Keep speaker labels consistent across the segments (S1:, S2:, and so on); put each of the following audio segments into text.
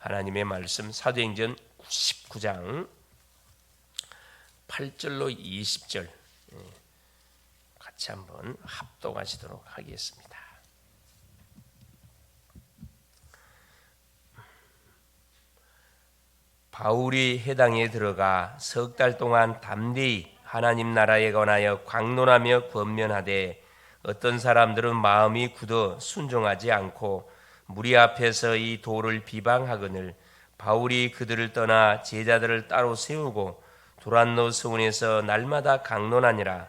S1: 하나님의 말씀 사도행전 19장 8절로 20절 같이 한번 합독하시도록 하겠습니다. 바울이 회당에 들어가 석 달 동안 담대히 하나님 나라에 관하여 광론하며 권면하되 어떤 사람들은 마음이 굳어 순종하지 않고 무리 앞에서 이 도를 비방하거늘 바울이 그들을 떠나 제자들을 따로 세우고 두란노 성원에서 날마다 강론하니라.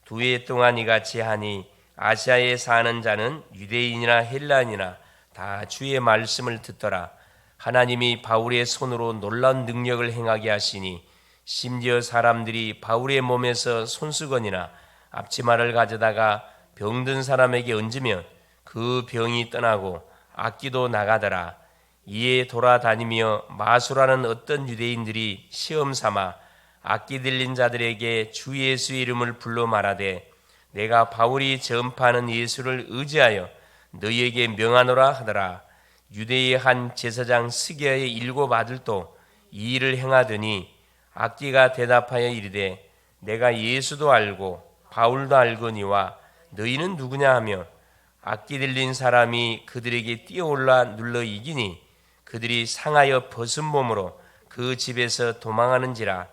S1: 2해 동안 이같이 하니 아시아에 사는 자는 유대인이나 헬라인이나 다 주의 말씀을 듣더라. 하나님이 바울의 손으로 놀라운 능력을 행하게 하시니 심지어 사람들이 바울의 몸에서 손수건이나 앞치마를 가져다가 병든 사람에게 얹으면 그 병이 떠나고 악기도 나가더라. 이에 돌아다니며 마술하는 어떤 유대인들이 시험 삼아 악기 들린 자들에게 주 예수의 이름을 불러 말하되 내가 바울이 전파하는 예수를 의지하여 너희에게 명하노라 하더라. 유대의 한 제사장 스기야의 7 아들도 이 일을 행하더니 악기가 대답하여 이르되 내가 예수도 알고 바울도 알거니와 너희는 누구냐 하며 악기 들린 사람이 그들에게 뛰어올라 눌러 이기니 그들이 상하여 벗은 몸으로 그 집에서 도망하는지라.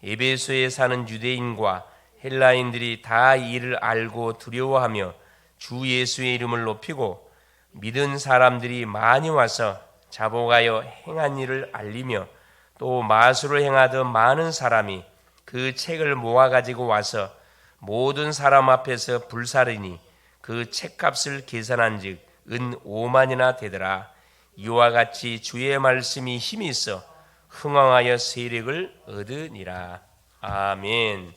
S1: 에베소에 사는 유대인과 헬라인들이 다 이를 알고 두려워하며 주 예수의 이름을 높이고 믿은 사람들이 많이 와서 자복하여 행한 일을 알리며 또 마술을 행하던 많은 사람이 그 책을 모아가지고 와서 모든 사람 앞에서 불사르니 그 책값을 계산한즉 은 5만이나 되더라. 이와 같이 주의 말씀이 힘이 있어 흥왕하여 세력을 얻으니라. 아멘.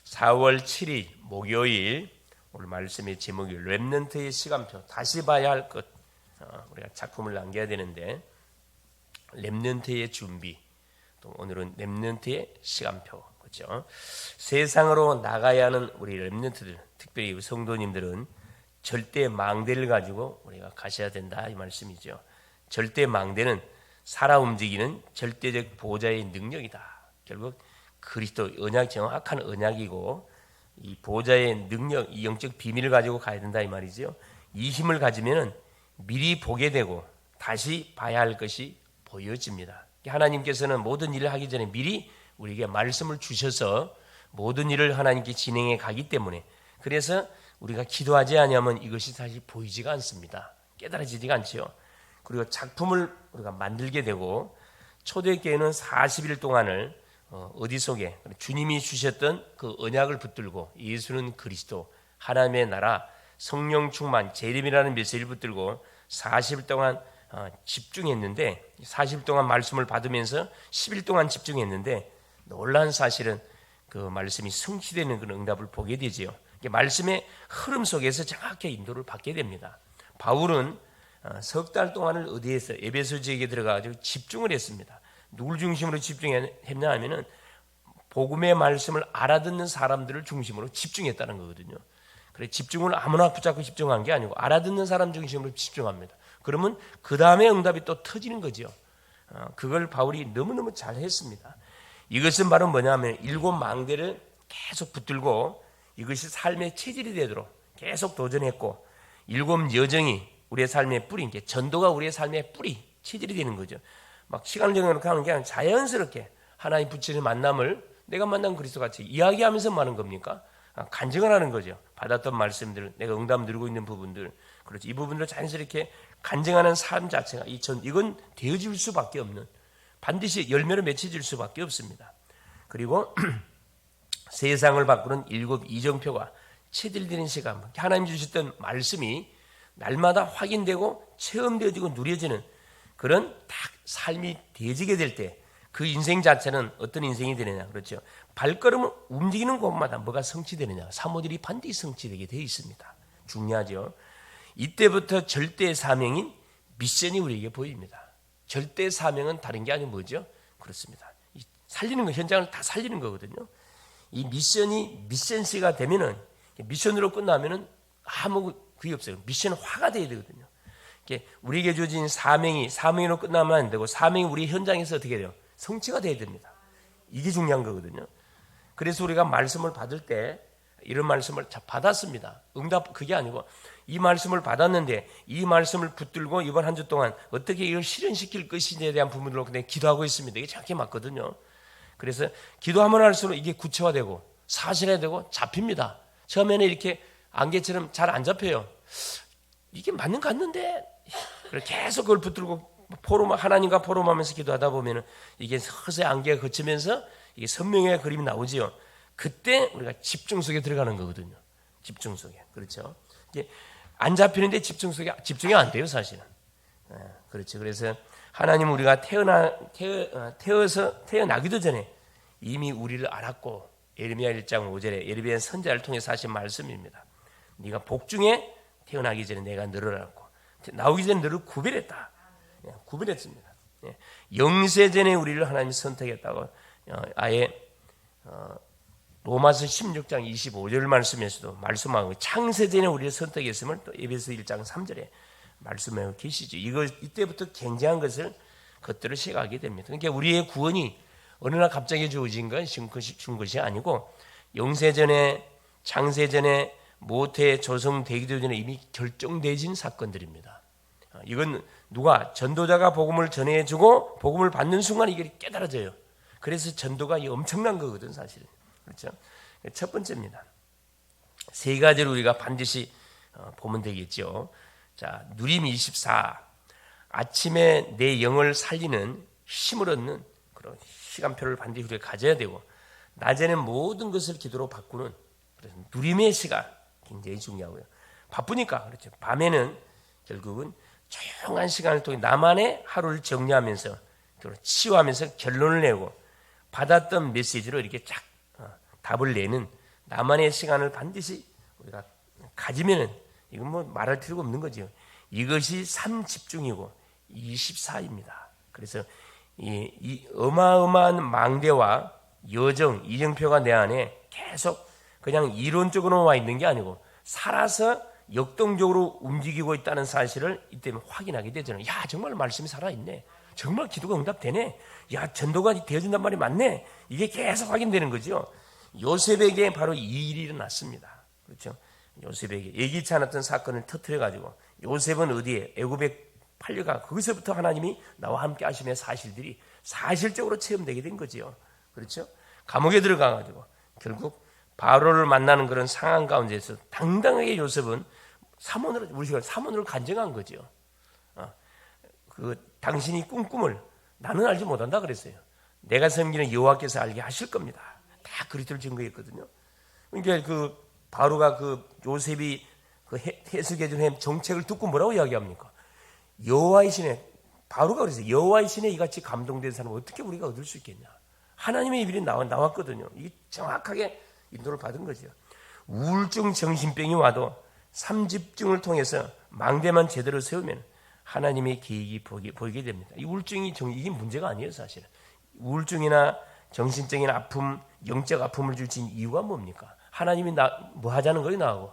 S1: 4월 7일 목요일 오늘 말씀의 제목이 렘넌트의 시간표. 다시 봐야 할 것. 우리가 작품을 남겨야 되는데 렘넌트의 준비. 또 오늘은 렘넌트의 시간표. 그렇죠? 세상으로 나가야 하는 우리 렘넌트들, 특별히 성도님들은 절대 망대를 가지고 우리가 가셔야 된다 이 말씀이죠. 절대 망대는 살아 움직이는 절대적 보좌의 능력이다. 결국 그리스도 언약, 정확한 언약이고 이 보좌의 능력, 이 영적 비밀을 가지고 가야 된다 이 말이죠. 이 힘을 가지면은 미리 보게 되고 다시 봐야 할 것이 보여집니다. 하나님께서는 모든 일을 하기 전에 미리 우리에게 말씀을 주셔서 모든 일을 하나님께 진행해 가기 때문에 그래서 우리가 기도하지 않으면 이것이 사실 보이지가 않습니다. 깨달아지지가 않죠. 그리고 작품을 우리가 만들게 되고 초대교회는 40일 동안을 어디 속에 주님이 주셨던 그 언약을 붙들고 예수는 그리스도 하나님의 나라 성령 충만 재림이라는 메시지를 붙들고 40일 동안 집중했는데 40일 동안 말씀을 받으면서 10일 동안 집중했는데 놀라운 사실은 그 말씀이 성취되는 그런 응답을 보게 되지요. 말씀의 흐름 속에서 정확히 인도를 받게 됩니다. 바울은 석 달 동안을 어디에서 에베소 지역에 들어가가지고 집중을 했습니다. 누굴 중심으로 집중했냐 하면은 복음의 말씀을 알아듣는 사람들을 중심으로 집중했다는 거거든요. 그래 집중을 아무나 붙잡고 집중한 게 아니고 알아듣는 사람 중심으로 집중합니다. 그러면 그 다음에 응답이 또 터지는 거죠. 그걸 바울이 너무너무 잘했습니다. 이것은 바로 뭐냐면 7 망대를 계속 붙들고 이것이 삶의 체질이 되도록 계속 도전했고 7 여정이 우리의 삶의 뿌리, 전도가 우리의 삶의 뿌리, 체질이 되는 거죠. 막 시간을 정해놓고 하는 게 아니라 자연스럽게 하나님 부처의 만남을 내가 만난 그리스도 같이 이야기하면서 하는 겁니까? 간증을 하는 거죠. 받았던 말씀들, 내가 응답 누리고 있는 부분들, 그렇죠. 이 부분들을 자연스럽게 간증하는 삶 자체가 이건 되어질 수밖에 없는 반드시 열매로 맺혀질 수밖에 없습니다. 그리고 세상을 바꾸는 7 이정표가 체질되는 시간, 하나님 주셨던 말씀이 날마다 확인되고 체험되어지고 누려지는 그런 딱 삶이 되어지게 될 때 그 인생 자체는 어떤 인생이 되느냐, 그렇죠? 발걸음을 움직이는 곳마다 뭐가 성취되느냐, 사모들이 반드시 성취되게 되어 있습니다. 중요하죠. 이때부터 절대 사명인 미션이 우리에게 보입니다. 절대 사명은 다른 게 아니고 뭐죠? 그렇습니다. 살리는 거, 현장을 다 살리는 거거든요. 이 미션이 미션시가 되면은 미션으로 끝나면은 아무 그게 없어요. 미션화가 돼야 되거든요. 우리에게 주어진 사명으로 끝나면 안 되고 사명이 우리 현장에서 어떻게 돼요? 성취가 돼야 됩니다. 이게 중요한 거거든요. 그래서 우리가 말씀을 받을 때 이런 말씀을 받았습니다. 응답 그게 아니고 이 말씀을 받았는데 이 말씀을 붙들고 이번 한 주 동안 어떻게 이걸 실현시킬 것인지에 대한 부분으로 그냥 기도하고 있습니다. 이게 정확히 맞거든요. 그래서 기도하면 할수록 이게 구체화되고 사실화되고 잡힙니다. 처음에는 이렇게 안개처럼 잘 안 잡혀요. 이게 맞는 것 같는데 계속 그걸 붙들고 하나님과 포럼하면서 기도하다 보면은 이게 서서히 안개가 걷히면서 이게 선명의 그림이 나오지요. 그때 우리가 집중 속에 들어가는 거거든요. 집중 속에. 그렇죠. 이게 안 잡히는데 집중이 안 돼요, 사실은. 그렇죠. 그래서 하나님 우리가 태어나기도 전에 이미 우리를 알았고, 예레미야 1장 5절에 예레미야 선지자를 통해서 하신 말씀입니다. 네가 복중에 태어나기 전에 내가 너를 알았고 나오기 전에 너를 구별했다. 구별했습니다. 영세 전에 우리를 하나님이 선택했다고 아예 로마서 16장 25절 말씀에서도 말씀하고 창세 전에 우리를 선택했음을 또 에베소 1장 3절에 말씀하고 계시죠. 이때부터 굉장한 것들을 시각하게 됩니다. 그러니까 우리의 구원이 어느 날 갑자기 주어진 준 것이 아니고 영세 전에 창세 전에 모태 조성되기도 전에 이미 결정되어진 사건들입니다. 이건 누가 전도자가 복음을 전해주고 복음을 받는 순간 이게 깨달아져요. 그래서 전도가 엄청난 거거든 사실은. 그렇죠? 첫 번째입니다. 세 가지를 우리가 반드시 보면 되겠죠. 자, 누림 24. 아침에 내 영을 살리는 힘을 얻는 그런 시간표를 반드시 우리가 가져야 되고 낮에는 모든 것을 기도로 바꾸는 그래서 누림의 시간 굉장히 중요하고요. 바쁘니까 그렇죠. 밤에는 결국은 조용한 시간을 통해 나만의 하루를 정리하면서 치유하면서 결론을 내고 받았던 메시지로 이렇게 쫙 답을 내는 나만의 시간을 반드시 우리가 가지면은 이건 뭐 말할 필요가 없는 거죠. 이것이 3집중이고 24입니다. 그래서 이 어마어마한 망대와 여정, 이정표가 내 안에 계속 그냥 이론적으로 와 있는 게 아니고 살아서 역동적으로 움직이고 있다는 사실을 이때 확인하게 되잖아요. 야, 정말 말씀이 살아있네. 정말 기도가 응답되네. 야, 전도가 되어진단 말이 맞네. 이게 계속 확인되는 거죠. 요셉에게 바로 이 일이 일어났습니다. 그렇죠? 요셉에게 예기치 않았던 사건을 터뜨려가지고 요셉은 어디에 애굽에 팔려가 거기서부터 하나님이 나와 함께 하심의 사실들이 사실적으로 체험되게 된 거죠. 그렇죠? 감옥에 들어가가지고 결국 바로를 만나는 그런 상황 가운데서 당당하게 요셉은 우리가 사모를 간증한 거죠. 당신이 꾼 꿈을 나는 알지 못한다 그랬어요. 내가 섬기는 여호와께서 알게 하실 겁니다. 다 그리스도를 증거했거든요. 그러니까 바로가 요셉이 해석해준 정책을 듣고 뭐라고 이야기합니까? 여호와의 신에 바로가 그랬어요. 여호와의 신에 이같이 감동된 사람은 어떻게 우리가 얻을 수 있겠냐? 하나님의 일이 나왔거든요. 이게 정확하게 인도를 받은 거죠. 우울증 정신병이 와도 3집중을 통해서 망대만 제대로 세우면 하나님의 계획이 보이게 됩니다. 이 우울증이 이게 문제가 아니에요, 사실은. 우울증이나 정신적인 아픔, 영적 아픔을 주신 이유가 뭡니까? 하나님이 뭐 하자는 거예요,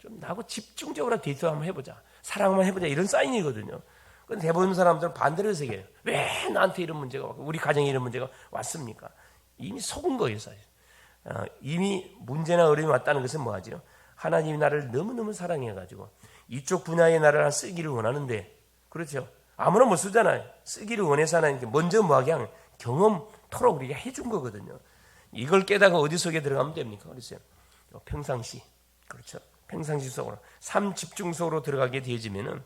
S1: 나하고 집중적으로 데이트 한번 해보자. 사랑만 해보자. 이런 사인이거든요. 근데 대부분 사람들은 반대로 해석해요. 왜 나한테 이런 문제가 왔고, 우리 가정에 이런 문제가 왔습니까? 이미 속은 거예요, 사실. 이미 문제나 어려움이 왔다는 것은 뭐하죠? 하나님이 나를 너무너무 사랑해가지고 이쪽 분야에 나를 쓰기를 원하는데, 그렇죠? 아무나 못 쓰잖아요. 쓰기를 원해서 하나님께 먼저 뭐하게 하면 경험토록 우리가 해준 거거든요. 이걸 깨닫고 어디 속에 들어가면 됩니까? 그랬어요. 평상시, 그렇죠? 평상시 속으로 3집중 속으로 들어가게 되어지면은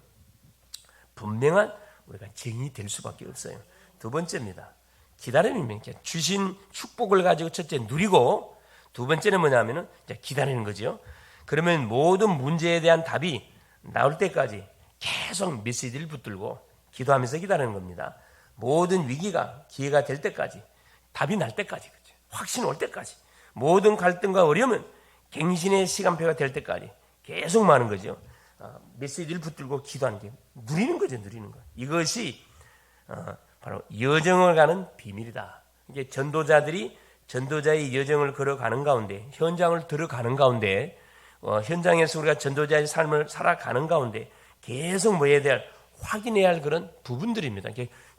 S1: 분명한 우리가 정이 될 수밖에 없어요. 두 번째입니다. 기다림입니다. 주신 축복을 가지고 첫째 누리고 두 번째는 뭐냐면은 기다리는 거죠. 그러면 모든 문제에 대한 답이 나올 때까지 계속 메시지를 붙들고 기도하면서 기다리는 겁니다. 모든 위기가 기회가 될 때까지, 답이 날 때까지, 그렇죠? 확신 올 때까지, 모든 갈등과 어려움은 갱신의 시간표가 될 때까지 계속 많은 거죠. 메시지를 붙들고 기도하는 게 누리는 거죠, 누리는 거. 이것이 바로 여정을 가는 비밀이다. 이게 전도자의 여정을 걸어가는 가운데, 현장을 들어가는 가운데, 현장에서 우리가 전도자의 삶을 살아가는 가운데 계속 뭐에 대한 확인해야 할 그런 부분들입니다.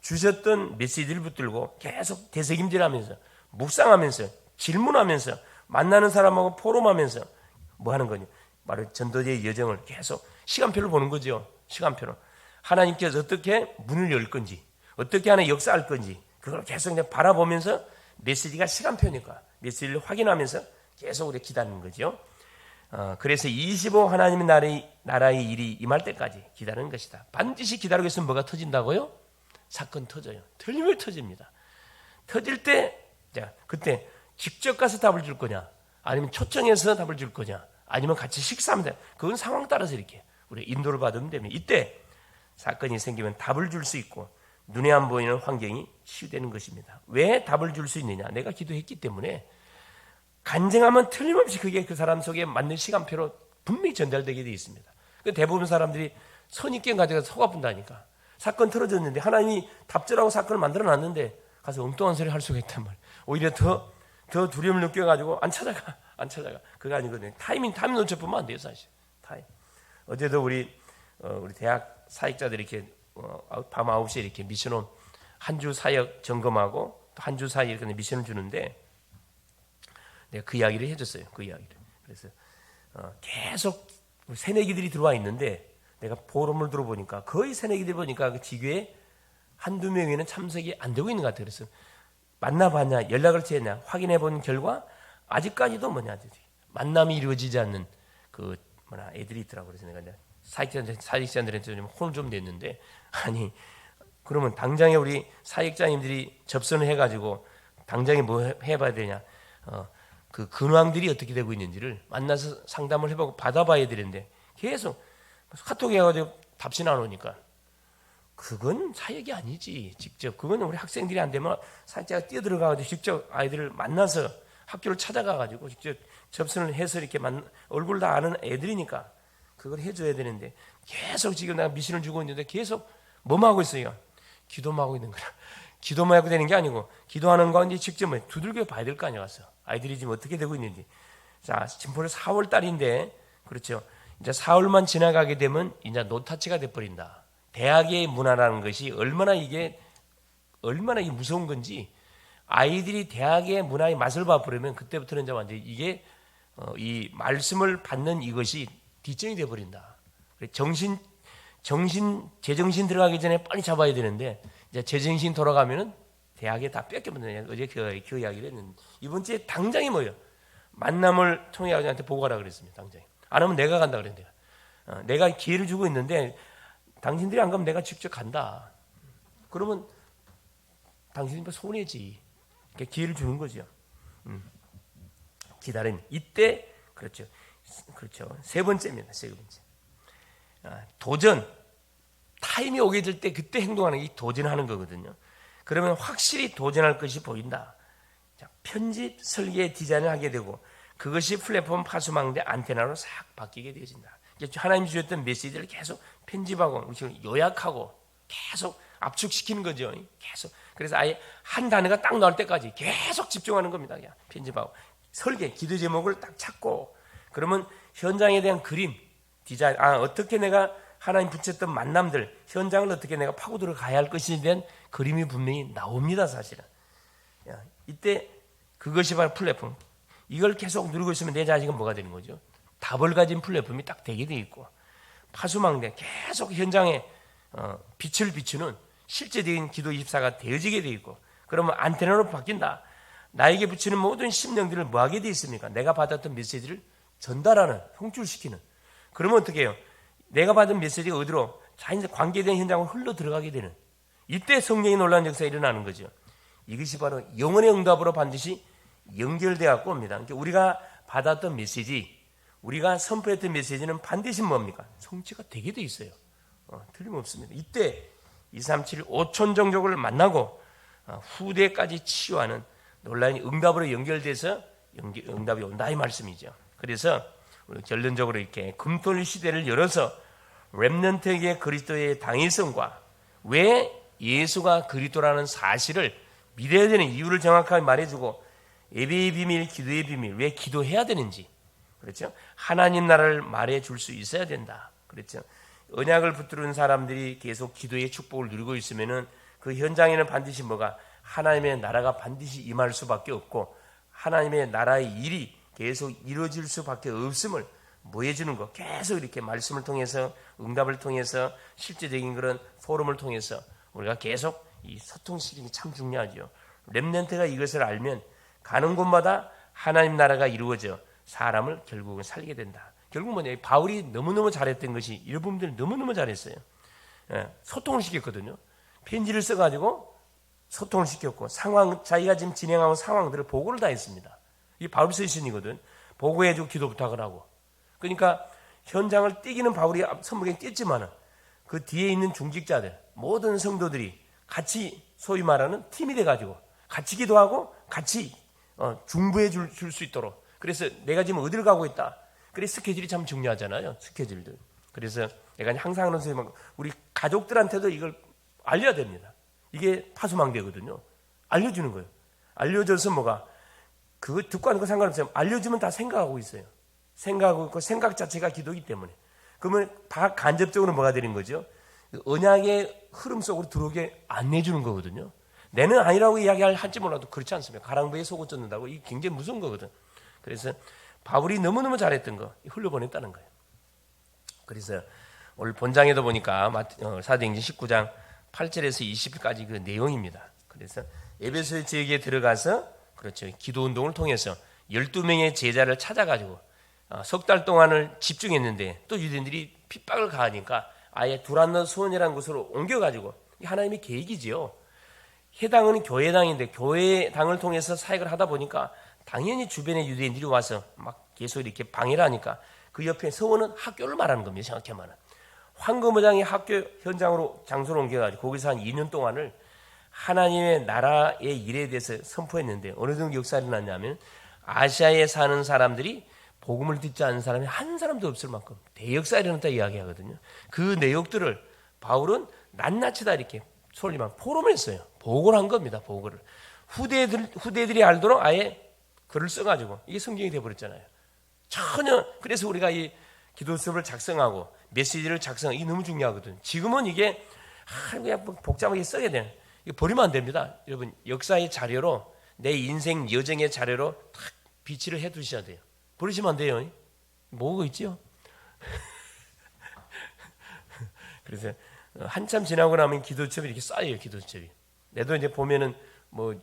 S1: 주셨던 메시지를 붙들고 계속 되새김질하면서 묵상하면서 질문하면서 만나는 사람하고 포럼하면서 뭐 하는 거냐? 바로 전도제의 여정을 계속 시간표를 보는 거죠. 시간표로 하나님께서 어떻게 문을 열 건지, 어떻게 하나 역사할 건지 그걸 계속 그냥 바라보면서 메시지가 시간표니까 메시지를 확인하면서 계속 우리 기다리는 거죠. 그래서 25 하나님의 나라의 일이 임할 때까지 기다리는 것이다. 반드시 기다리고 있으면 뭐가 터진다고요? 사건 터져요. 틀림을 터집니다. 터질 때, 자, 그때 직접 가서 답을 줄 거냐, 아니면 초청해서 답을 줄 거냐, 아니면 같이 식사하면 돼. 그건 상황 따라서 이렇게 우리 인도를 받으면 됩니다. 이때 사건이 생기면 답을 줄 수 있고 눈에 안 보이는 환경이 치유되는 것입니다. 왜 답을 줄 수 있느냐? 내가 기도했기 때문에 간증하면 틀림없이 그게 그 사람 속에 맞는 시간표로 분명히 전달되게 되어 있습니다. 대부분 사람들이 선입견 가지고 속 아픈다니까. 사건 틀어졌는데 하나님이 답절하고 사건을 만들어놨는데 가서 엉뚱한 소리 할 수가 있단 말이에요. 오히려 더 두려움을 느껴가지고 안 찾아가. 그거 아니거든요. 타이밍 놓쳐보면 안 돼요, 사실. 타임. 어제도 우리 대학 사역자들이 이렇게 밤 9시에 이렇게 미션홈 한 주 사역 점검하고 또 한 주 사이에 이렇게 미션을 주는데 내가 그 이야기를 해줬어요. 그 이야기를. 그래서 계속 새내기들이 들어와 있는데 내가 포럼을 들어보니까 거의 새내기들 보니까 그 지교에 한두 명에는 참석이 안 되고 있는 것 같아요. 그래서 만나봤냐, 연락을 취했냐 확인해 본 결과 아직까지도 만남이 이루어지지 않는 애들이 있더라고요. 그래서 내가 사역자들한테 좀 혼을 좀 냈는데, 아니 그러면 당장에 우리 사역자님들이 접선을 해가지고 당장에 뭐 해봐야 되냐, 그 근황들이 어떻게 되고 있는지를 만나서 상담을 해보고 받아봐야 되는데 계속 카톡 해가지고 답신 안 오니까 그건 사역이 아니지. 직접 그건 우리 학생들이 안 되면 사역자가 뛰어들어가가지고 직접 아이들을 만나서 학교를 찾아가가지고 직접 접선을 해서 이렇게 얼굴 다 아는 애들이니까 그걸 해줘야 되는데 계속 지금 내가 미션을 주고 있는데 계속 뭐만 하고 있어요? 기도만 하고 있는 거야. 기도만 하고 되는 게 아니고 기도하는 거 이제 직접 두들겨 봐야 될 거 아니야. 가서 아이들이 지금 어떻게 되고 있는지. 자, 지금 벌써 4월 달인데 그렇죠. 이제 4월만 지나가게 되면 이제 노타치가 돼버린다. 대학의 문화라는 것이 얼마나 이게 무서운 건지 아이들이 대학의 문화의 맛을 봐버리면 그때부터는 이제 완전히 이게 이 말씀을 받는 이것이 뒷전이 돼버린다. 제정신 들어가기 전에 빨리 잡아야 되는데 이제 제정신 돌아가면은 대학에 다 뺏겨버리냐. 어제 그 이야기를 했는데 이번 주에 당장이 뭐예요? 만남을 통해 아버지한테 보고하라 그랬습니다. 당장에. 안 하면 내가 간다 그랬는데 내가 기회를 주고 있는데 당신들이 안 가면 내가 직접 간다. 그러면 당신들 손해지. 그러니까 기회를 주는 거죠. 기다림. 이때 그렇죠. 세 번째입니다. 세 번째. 도전. 타임이 오게 될 때 그때 행동하는 게 도전하는 거거든요. 그러면 확실히 도전할 것이 보인다. 자, 편집, 설계, 디자인을 하게 되고 그것이 플랫폼 파수망대 안테나로 싹 바뀌게 되어진다. 하나님 주셨던 메시지를 계속 편집하고 요약하고 계속 압축시키는 거죠. 계속. 그래서 아예 한 단어가 딱 나올 때까지 계속 집중하는 겁니다. 그냥 편집하고 설계, 기도 제목을 딱 찾고 그러면 현장에 대한 그림, 디자인, 어떻게 내가 하나님 붙였던 만남들, 현장을 어떻게 내가 파고 들어가야 할 것인지에 대한 그림이 분명히 나옵니다. 사실은. 이때 그것이 바로 플랫폼. 이걸 계속 누리고 있으면 내 자식은 뭐가 되는 거죠? 답을 가진 플랫폼이 딱 되게 돼 있고 파수망대 계속 현장에 빛을 비추는 실제적인 기도 24가 되어지게 돼 있고 그러면 안테나로 바뀐다. 나에게 붙이는 모든 심령들을 뭐 하게 돼 있습니까? 내가 받았던 메시지를 전달하는, 송출시키는. 그러면 어떻게 해요? 내가 받은 메시지가 어디로 자연히 관계된 현장으로 흘러 들어가게 되는 이때 성령의 놀라운 역사가 일어나는 거죠. 이것이 바로 영혼의 응답으로 반드시 연결되어 갖고 옵니다. 그러니까 우리가 받았던 메시지, 우리가 선포했던 메시지는 반드시 뭡니까? 성취가 되게 돼 있어요. 틀림없습니다. 이때 237 5천 종족을 만나고 후대까지 치유하는 놀라운 응답으로 연결돼서 응답이 온다 이 말씀이죠. 그래서 결론적으로 이렇게 금토일 시대를 열어서 렘넌트에게 그리스도의 당위성과 왜 예수가 그리스도라는 사실을 믿어야 되는 이유를 정확하게 말해주고 예배의 비밀, 기도의 비밀, 왜 기도해야 되는지, 그렇죠? 하나님 나라를 말해줄 수 있어야 된다. 그렇죠? 언약을 붙드는 사람들이 계속 기도의 축복을 누리고 있으면은 그 현장에는 반드시 뭐가 하나님의 나라가 반드시 임할 수밖에 없고 하나님의 나라의 일이 계속 이루어질 수밖에 없음을 보여주는 거. 계속 이렇게 말씀을 통해서 응답을 통해서 실제적인 그런 포럼을 통해서 우리가 계속 이 소통시키는 게 참 중요하죠. 렘넌트가 이것을 알면 가는 곳마다 하나님 나라가 이루어져 사람을 결국은 살게 된다. 결국 뭐냐, 바울이 너무너무 잘했던 것이 여러분들 너무너무 잘했어요. 소통을 시켰거든요. 편지를 써가지고 소통을 시켰고 상황, 자기가 지금 진행하는 상황들을 보고를 다 했습니다. 이 바울 서신이거든. 보고해주고 기도 부탁을 하고. 그러니까 현장을 뛰기는 바울이 선무경에 뛰었지만은 그 뒤에 있는 중직자들 모든 성도들이 같이 소위 말하는 팀이 돼가지고 같이 기도하고 같이 중보해 줄 수 있도록. 그래서 내가 지금 어디를 가고 있다. 그래서 스케줄이 참 중요하잖아요. 스케줄들. 그래서 내가 항상 하는 소리 우리 가족들한테도 이걸 알려야 됩니다. 이게 파수망대거든요. 알려주는 거예요. 알려줘서 뭐가 그거 듣고 하는 거 상관없어요. 알려주면 다 생각하고 있어요. 생각하고 있고 생각 자체가 기도이기 때문에. 그러면 간접적으로 뭐가 되는 거죠? 언약의 흐름 속으로 들어오게 안내주는 거거든요. 내는 아니라고 이야기할지 몰라도 그렇지 않습니까? 가랑비에 속을 쫓는다고 이게 굉장히 무서운 거거든. 그래서 바울이 너무너무 잘했던 거 흘려보냈다는 거예요. 그래서 오늘 본장에도 보니까 사도행전 19장 8절에서 20절까지 그 내용입니다. 그래서 에베소 지역에 들어가서 그렇죠. 기도 운동을 통해서 12명의 제자를 찾아가지고 석 달 동안을 집중했는데 또 유대인들이 핍박을 가하니까 아예 두란노 수원이라는 곳으로 옮겨가지고 하나님의 계획이지요. 해당은 교회당인데 교회당을 통해서 사역을 하다 보니까 당연히 주변의 유대인들이 와서 막 계속 이렇게 방해를 하니까 그 옆에 서원은 학교를 말하는 겁니다. 생각해보면 황금의장이 학교 현장으로 장소를 옮겨가지고 거기서 한 2년 동안을 하나님의 나라의 일에 대해서 선포했는데 어느 정도 역사가 일어났냐면 아시아에 사는 사람들이 복음을 듣지 않는 사람이 한 사람도 없을 만큼 대역사가 일어났다 이야기하거든요. 그 내용들을 바울은 낱낱이 다 이렇게 솔리만 포럼을 했어요. 보고를 한 겁니다. 보고를. 후대들이 알도록 아예 글을 써가지고 이게 성경이 돼버렸잖아요. 전혀. 그래서 우리가 이 기도 수업을 작성하고 메시지를 작성하고 이게 너무 중요하거든요. 지금은 이게 그냥 복잡하게 써야 돼요. 이거 버리면 안 됩니다. 여러분 역사의 자료로 내 인생 여정의 자료로 딱 비치를 해두셔야 돼요. 버리시면 안 돼요. 뭐가 있지요? 그래서 한참 지나고 나면 기도첩이 이렇게 쌓여요. 기도첩이. 내도 이제 보면은 뭐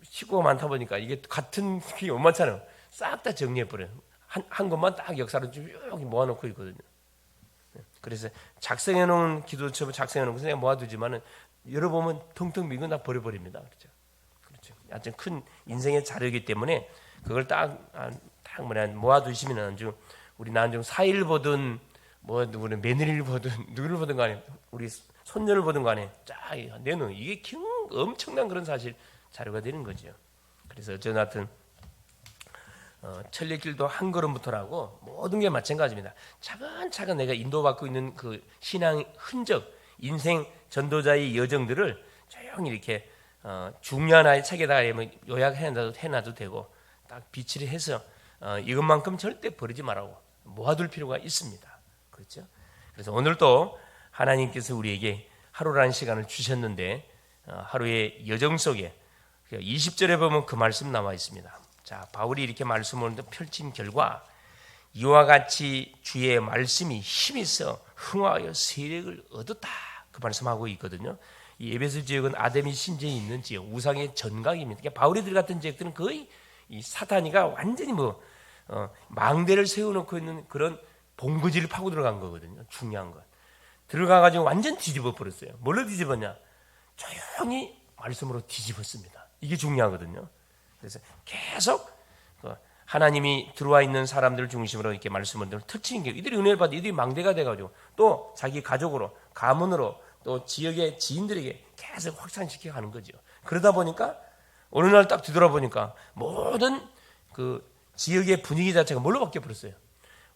S1: 식구가 많다 보니까 이게 같은 게 얼마잖아요. 싹 다 정리해버려요. 한 것만 딱 역사로 쭉 모아놓고 있거든요. 그래서 작성해놓은 기도첩을 작성해놓은 것은 그냥 모아두지만은 열어보면 텅텅 비고 다 버려버립니다. 그렇죠. 그렇죠. 아주 큰 인생의 자료이기 때문에 그걸 딱 모아두시면 아주 우리 나중 사일 보든 뭐 우리 며느리를 보든 누구를 보든 간에 우리 손녀를 보든 간에 쫙 내놓은 이게 엄청난 그런 사실 자료가 되는 거죠. 그래서 저 같은 천리길도 한 걸음부터라고 모든 게 마찬가지입니다. 차근차근 내가 인도받고 있는 그 신앙 흔적, 인생 전도자의 여정들을 조용히 이렇게 중요한 아이 책에다가 요약해놔도 되고 딱 비치를 해서 이것만큼 절대 버리지 말라고 모아둘 필요가 있습니다. 그렇죠? 그래서 오늘도 하나님께서 우리에게 하루라는 시간을 주셨는데 하루의 여정 속에 20절에 보면 그 말씀 나와 있습니다. 자, 바울이 이렇게 말씀을 펼친 결과 이와 같이 주의 말씀이 힘있어 흥하여 세력을 얻었다. 그 말씀하고 있거든요. 이 에베소 지역은 아데미 신전이 있는 지역, 우상의 전각입니다. 그러니까 바울이 들어갔던 지역들은 거의 이 사탄이가 완전히 망대를 세워놓고 있는 그런 본거지를 파고 들어간 거거든요. 중요한 건. 들어가가지고 완전 뒤집어 버렸어요. 뭘로 뒤집었냐? 조용히 말씀으로 뒤집었습니다. 이게 중요하거든요. 그래서 계속 하나님이 들어와 있는 사람들 중심으로 이렇게 말씀을 터치는 게 이들이 은혜를 받아 이들이 망대가 돼가지고 또 자기 가족으로 가문으로 또 지역의 지인들에게 계속 확산시켜 가는 거죠. 그러다 보니까 어느 날 딱 뒤돌아보니까 모든 그 지역의 분위기 자체가 뭘로 바뀌어 버렸어요.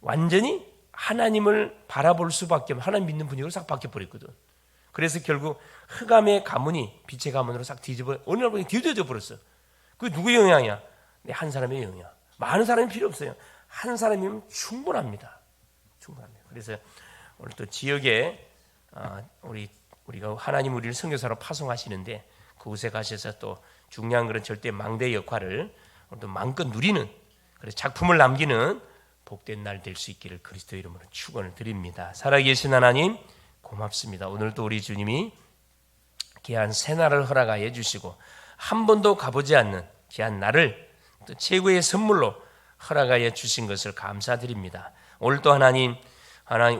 S1: 완전히 하나님을 바라볼 수밖에 없는 하나님 믿는 분위기로 싹 바뀌어 버렸거든. 그래서 결국 흑암의 가문이 빛의 가문으로 싹 뒤집어 어느 날 보니 뒤집어져 버렸어요. 그게 누구의 영향이야? 한 사람의 영향. 많은 사람이 필요 없어요. 한 사람이면 충분합니다. 충분합니다. 그래서 오늘 또 지역에 우리가 하나님 우리를 선교사로 파송하시는데 그곳에 가셔서 또 중요한 그런 절대 망대 역할을 또 마음껏 누리는 그래서 작품을 남기는 복된 날 될 수 있기를 그리스도 이름으로 축원을 드립니다. 살아계신 하나님 고맙습니다. 오늘도 우리 주님이 귀한 새날을 허락하여 주시고 한 번도 가보지 않는 귀한 날을 또 최고의 선물로 허락하여 주신 것을 감사드립니다. 오늘도 하나님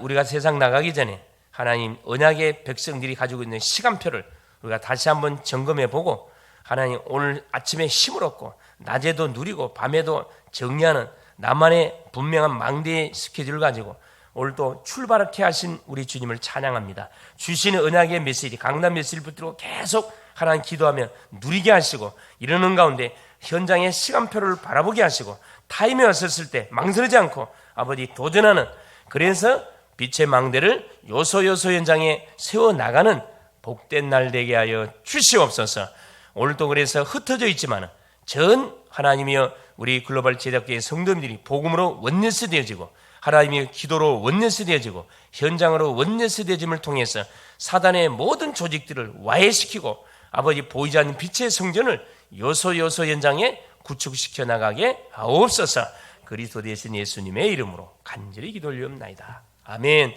S1: 우리가 세상 나가기 전에 하나님 언약의 백성들이 가지고 있는 시간표를 우리가 다시 한번 점검해보고 하나님 오늘 아침에 힘을 얻고 낮에도 누리고 밤에도 정리하는 나만의 분명한 망대의 스케줄을 가지고 오늘도 출발하게 하신 우리 주님을 찬양합니다. 주시는 언약의 메시지 강단 메시지를 붙들고 계속 하나님 기도하며 누리게 하시고 이러는 가운데 현장의 시간표를 바라보게 하시고 타임에 왔었을 때 망설이지 않고 아버지 도전하는 그래서 빛의 망대를 요소 현장에 세워나가는 복된 날 되게 하여 주시옵소서. 오늘도 그래서 흩어져 있지만 전 하나님이여 우리 글로벌 제작계의 성도님들이 복음으로 원네스 되어지고 하나님의 기도로 원네스 되어지고 현장으로 원네스 되어짐을 통해서 사단의 모든 조직들을 와해시키고 아버지 보이지 않는 빛의 성전을 요소 현장에 구축시켜 나가게 하옵소서. 그리스도 되신 예수님의 이름으로 간절히 기도 올리옵나이다. 아멘.